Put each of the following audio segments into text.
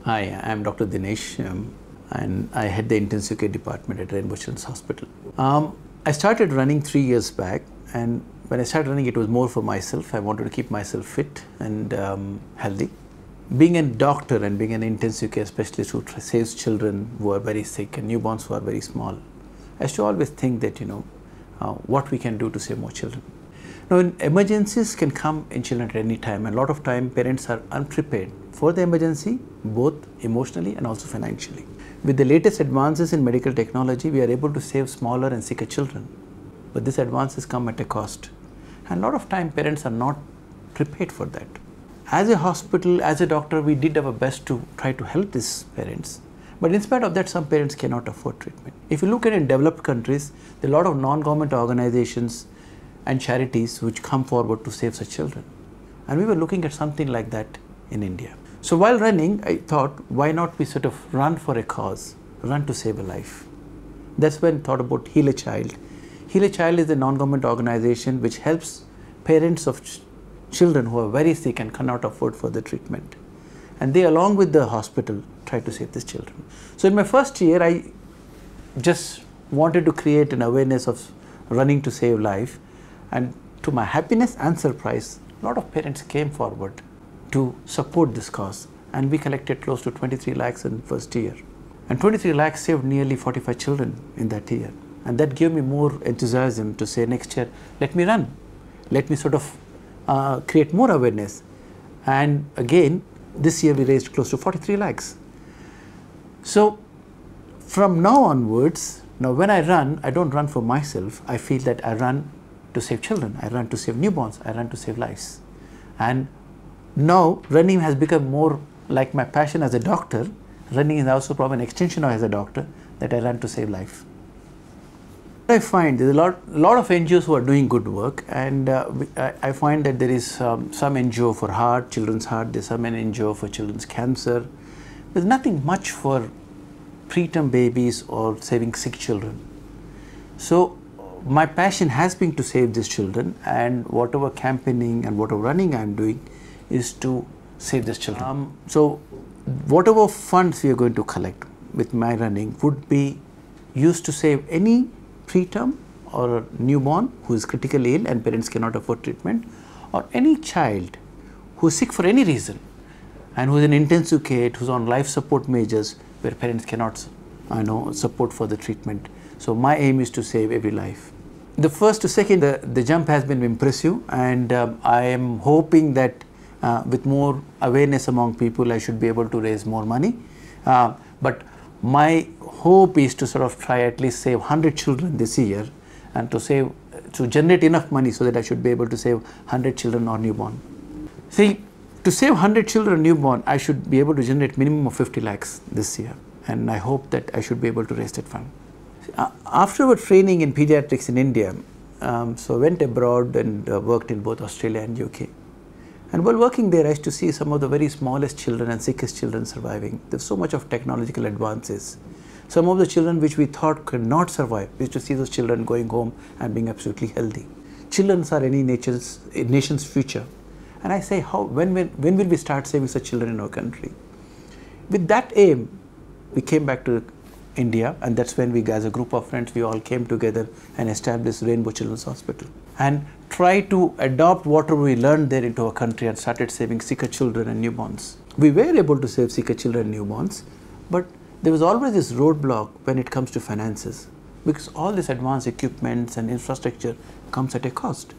Hi, I'm Dr. Dinesh, and I head the intensive care department at Rainbow Children's Hospital. I started running 3 years back, and when I started running, it was more for myself. I wanted to keep myself fit and healthy. Being a doctor and being an intensive care specialist who saves children who are very sick and newborns who are very small, I used to always think that, what we can do to save more children. Now, emergencies can come in children at any time, and a lot of time parents are unprepared for the emergency, both emotionally and also financially. With the latest advances in medical technology, we are able to save smaller and sicker children. But these advances come at a cost. And a lot of time parents are not prepared for that. As a hospital, as a doctor, we did our best to try to help these parents. But in spite of that, some parents cannot afford treatment. If you look at in developed countries, there are a lot of non-government organizations and charities which come forward to save such children. And we were looking at something like that in India. So while running, I thought, why not we sort of run for a cause, run to save a life. That's when I thought about Heal a Child. Heal a Child is a non-government organization which helps parents of children who are very sick and cannot afford further treatment. And they, along with the hospital, try to save these children. So in my first year, I just wanted to create an awareness of running to save life. And to my happiness and surprise, a lot of parents came forward to support this cause. And we collected close to 23 lakhs in the first year. And 23 lakhs saved nearly 45 children in that year. And that gave me more enthusiasm to say, next year, let me run. Let me sort of create more awareness. And again, this year we raised close to 43 lakhs. So from now onwards, now when I run, I don't run for myself. I feel that I run to save children, I run to save newborns, I run to save lives. And now running has become more like my passion as a doctor. Running is also probably an extension of as a doctor, that I run to save life. I find there's a lot of NGOs who are doing good work, and I find that there is some NGO for heart, children's heart, there's some NGO for children's cancer. There's nothing much for preterm babies or saving sick children. So my passion has been to save these children, and whatever campaigning and whatever running I'm doing is to save these children. So whatever funds we are going to collect with my running would be used to save any preterm or a newborn who is critically ill and parents cannot afford treatment, or any child who is sick for any reason and who is in intensive care, who's on life support measures where parents cannot support for the treatment. So my aim is to save every life. The first to second, the jump has been impressive, and I am hoping that with more awareness among people, I should be able to raise more money. But my hope is to sort of try at least save 100 children this year, and to generate enough money so that I should be able to save 100 children or newborn. See, to save 100 children or newborn, I should be able to generate minimum of 50 lakhs this year, and I hope that I should be able to raise that fund. After our training in pediatrics in India, so I went abroad and worked in both Australia and UK. And while working there, I used to see some of the very smallest children and sickest children surviving. There's so much of technological advances. Some of the children which we thought could not survive, we used to see those children going home and being absolutely healthy. Children are any nation's future. And I say, when will we start saving such children in our country? With that aim, we came back to India, and that's when we, as a group of friends, we all came together and established Rainbow Children's Hospital and tried to adopt whatever we learned there into our country and started saving sicker children and newborns. We were able to save sicker children and newborns, but there was always this roadblock when it comes to finances, because all this advanced equipments and infrastructure comes at a cost.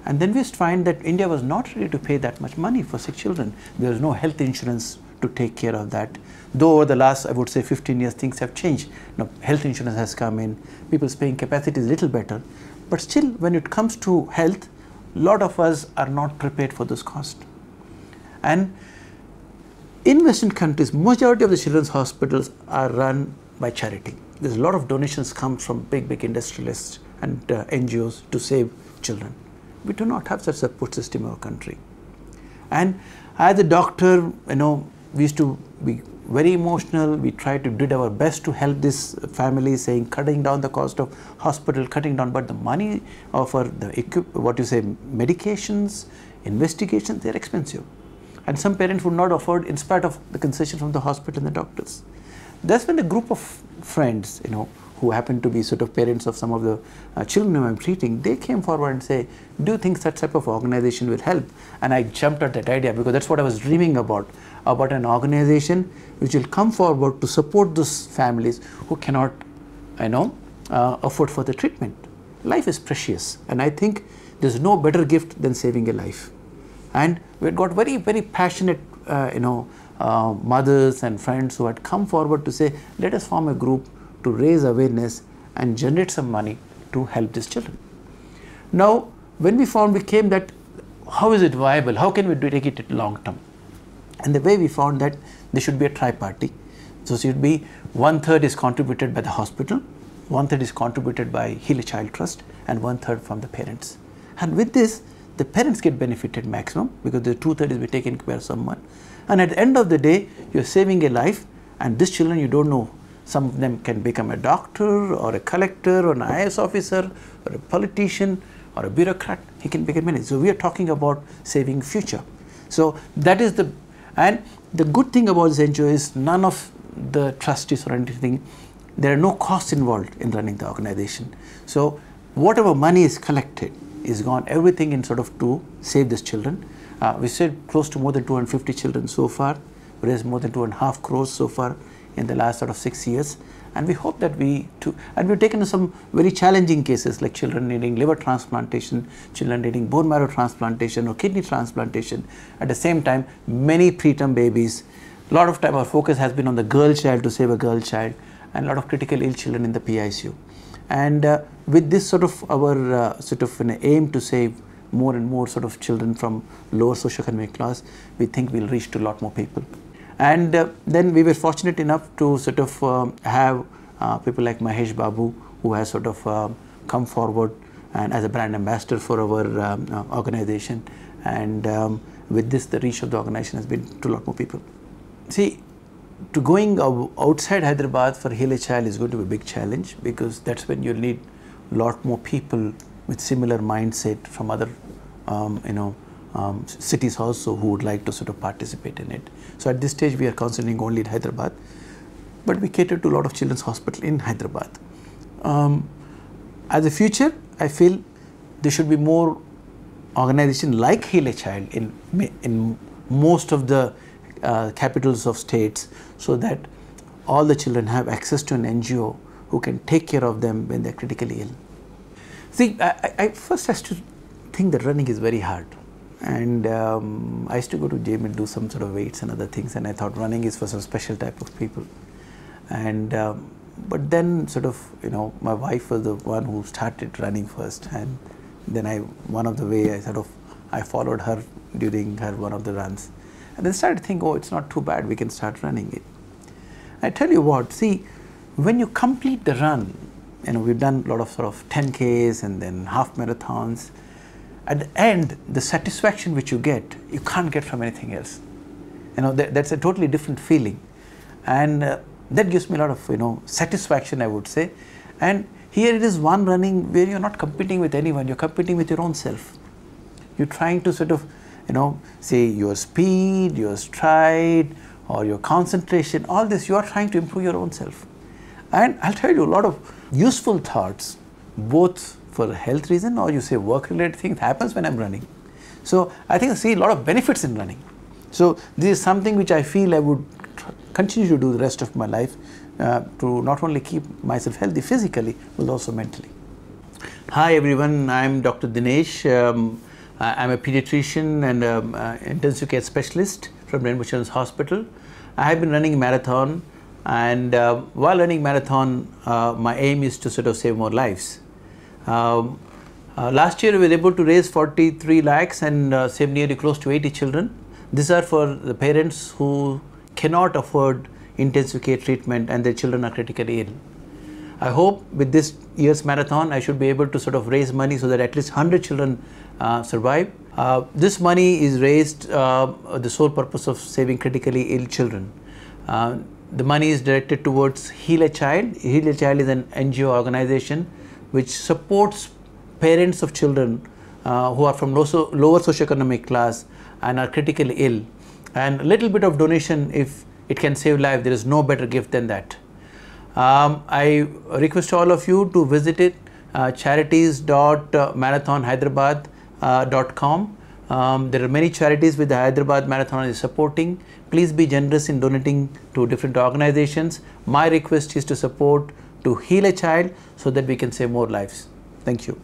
And then we find that India was not ready to pay that much money for sick children. There was no health insurance to take care of that. Though over the last, I would say, 15 years, things have changed. Now, health insurance has come in, people's paying capacity is a little better. But still, when it comes to health, a lot of us are not prepared for this cost. And in Western countries, majority of the children's hospitals are run by charity. There's a lot of donations come from big industrialists and NGOs to save children. We do not have such a support system in our country. And as a doctor, we used to be very emotional. We tried to do our best to help this family, saying cutting down the cost of hospital, cutting down, but the money for the medications, investigations, they're expensive. and some parents would not afford in spite of the concession from the hospital and the doctors. That's when a group of friends, who happen to be sort of parents of some of the children whom I'm treating, they came forward and say, do you think such type of organization will help? And I jumped at that idea because that's what I was dreaming about an organization which will come forward to support those families who cannot, afford for the treatment. Life is precious, and I think there's no better gift than saving a life. And we had got very, very passionate, mothers and friends who had come forward to say, let us form a group to raise awareness and generate some money to help these children. Now, when we came that, how is it viable? How can we take it long term? And the way we found that there should be a tri-party. So it should be 1/3 is contributed by the hospital, 1/3 is contributed by Heal a Child Trust, and 1/3 from the parents. And with this, the parents get benefited maximum because the 2/3 is be taken care of someone. And at the end of the day, you're saving a life, and these children, you don't know, some of them can become a doctor or a collector or an IAS officer or a politician or a bureaucrat. He can become many. So we are talking about saving future. So that is and the good thing about this NGO is none of the trustees or anything, there are no costs involved in running the organization. So whatever money is collected is gone, everything in sort of to save these children. We saved close to more than 250 children so far, raised more than 2.5 crores so far in the last sort of 6 years. And we hope that we've taken some very challenging cases like children needing liver transplantation, children needing bone marrow transplantation or kidney transplantation. At the same time, many preterm babies. A lot of time our focus has been on the girl child to save a girl child, and a lot of critically ill children in the PICU. And with this sort of our an aim to save more and more sort of children from lower socioeconomic class, we think we'll reach to a lot more people. And then we were fortunate enough to sort of have people like Mahesh Babu, who has sort of come forward and as a brand ambassador for our organization. And with this, the reach of the organization has been to a lot more people. See, to going outside Hyderabad for Heal a Child is going to be a big challenge, because that's when you'll need a lot more people with similar mindset from other cities also who would like to sort of participate in it. So at this stage we are concentrating only in Hyderabad, but we cater to a lot of children's hospital in Hyderabad. As a future, I feel there should be more organization like Heal a Child in most of the capitals of states, so that all the children have access to an NGO who can take care of them when they're critically ill. See, I first have to think that running is very hard. And I used to go to gym and do some sort of weights and other things, and I thought running is for some special type of people. And but then sort of, my wife was the one who started running first, and then one of the way I followed her during her one of the runs, and then started to think, oh, it's not too bad, we can start running it. I tell you what, see, when you complete the run, we've done a lot of sort of 10Ks and then half marathons. At the end, the satisfaction which you get, you can't get from anything else. That's a totally different feeling, and that gives me a lot of satisfaction, I would say. And here it is one running where you're not competing with anyone, you're competing with your own self. You're trying to sort of say your speed, your stride, or your concentration, all this you are trying to improve your own self. And I'll tell you, a lot of useful thoughts, both for a health reason or you say work related things, happens when I'm running. So I think I see a lot of benefits in running. So this is something which I feel I would continue to do the rest of my life, to not only keep myself healthy physically, but also mentally. Hi everyone, I'm Dr. Dinesh. I'm a pediatrician and intensive care specialist from Rainbow Children's Hospital. I have been running a marathon, and while running marathon, my aim is to sort of save more lives. Last year we were able to raise 43 lakhs and save nearly close to 80 children. These are for the parents who cannot afford intensive care treatment and their children are critically ill. I hope with this year's marathon I should be able to sort of raise money so that at least 100 children survive. This money is raised the sole purpose of saving critically ill children. The money is directed towards Heal a Child. Heal a Child is an NGO organization which supports parents of children who are from lower socioeconomic class and are critically ill, And a little bit of donation, if it can save life, there is no better gift than that. I request all of you to visit it, charities.marathonhyderabad.com. There are many charities with the Hyderabad Marathon is supporting. Please be generous in donating to different organizations. My request is to support, to heal a child so that we can save more lives. Thank you.